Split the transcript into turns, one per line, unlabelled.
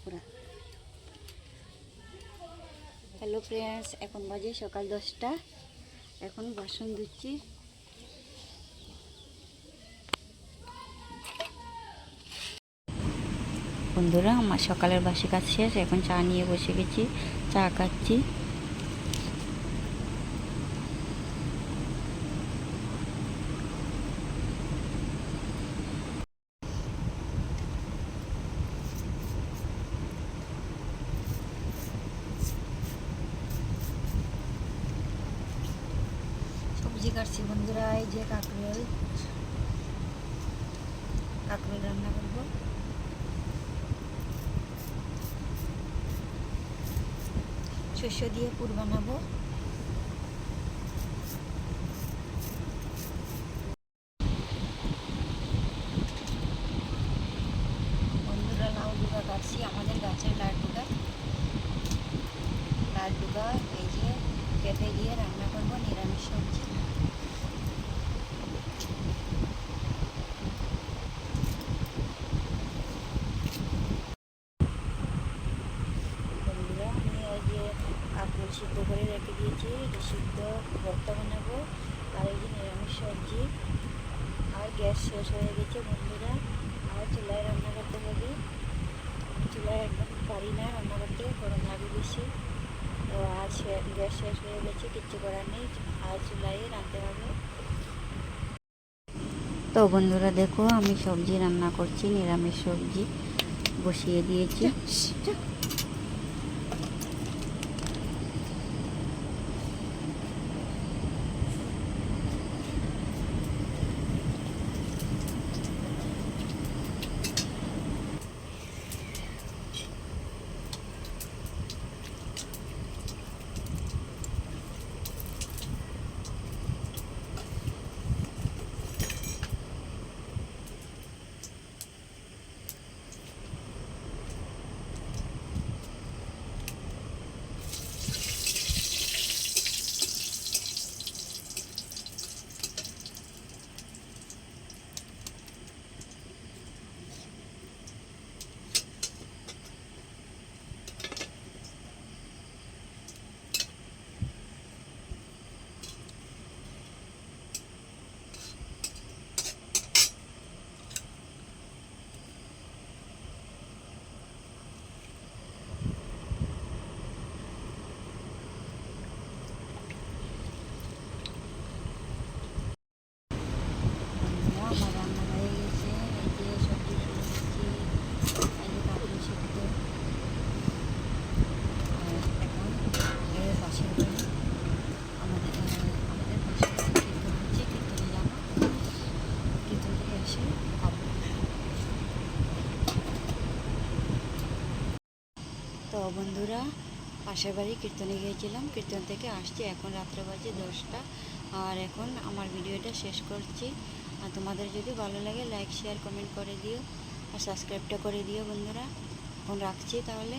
পুরা। Hello friends, এখন বাজে সকাল 10টা। এখন বাসন ধুচ্ছি। বন্ধুরা, আমার সকালের বাসি কাজ শেষ। এখন চা নিয়ে বসে গেছি, চা খাচ্ছি। সবজি কাটছি বন্ধুরা। এই যে কাঁকরোল রান্না করব। শস্য দিয়ে পুর বানাবো। বন্ধুরা, লাউ ডুগা কাটছি, আমাদের গাছের লাউ ডুগা। এই যে পেঁপে দিয়ে রান্না করবো নিরামিষ সবজি। বন্ধুরা, আমি এই যে কাঁকরোল সিদ্ধ করে রেখে দিয়েছি, সিদ্ধ ভর্তা বানাবো। আর এই যে নিরামিষ সবজি। আর গ্যাস শেষ হয়ে গেছে বন্ধুরা, আর চুলায় রান্না করতে হবে। চুলায় একদম পারি না রান্না করতে, গরম লাগে বেশি। তো আজ গ্যাস শেষ হয়ে গেছে, কিচ্ছু করার নেই, আর চুলায় রাঁধতে হবে। তো বন্ধুরা দেখো, আমি সবজি রান্না করছি, নিরামিষ সবজি বসিয়ে দিয়েছি। আমার রান্না হয়ে গেছে। এই যে সবজি দিয়েছি, এই যে কাঁকরোল সিদ্ধ। আর এখন এর পাশের বাড়ি, আমাদের পাশের বাড়ি কীর্তন হচ্ছে, কীর্তনে যাবো। কীর্তন থেকে এসে খাবো। তো বন্ধুরা, পাশের বাড়ি কীর্তনে গিয়েছিলাম, কীর্তন থেকে আসছি। এখন রাত্রে বাজে 10টা। আর এখন আমার ভিডিওটা শেষ করছি। আর তোমাদের যদি ভালো লাগে লাইক শেয়ার কমেন্ট করে দিও, আর সাবস্ক্রাইবটা করে দিও বন্ধুরা। এখন রাখছি তাহলে।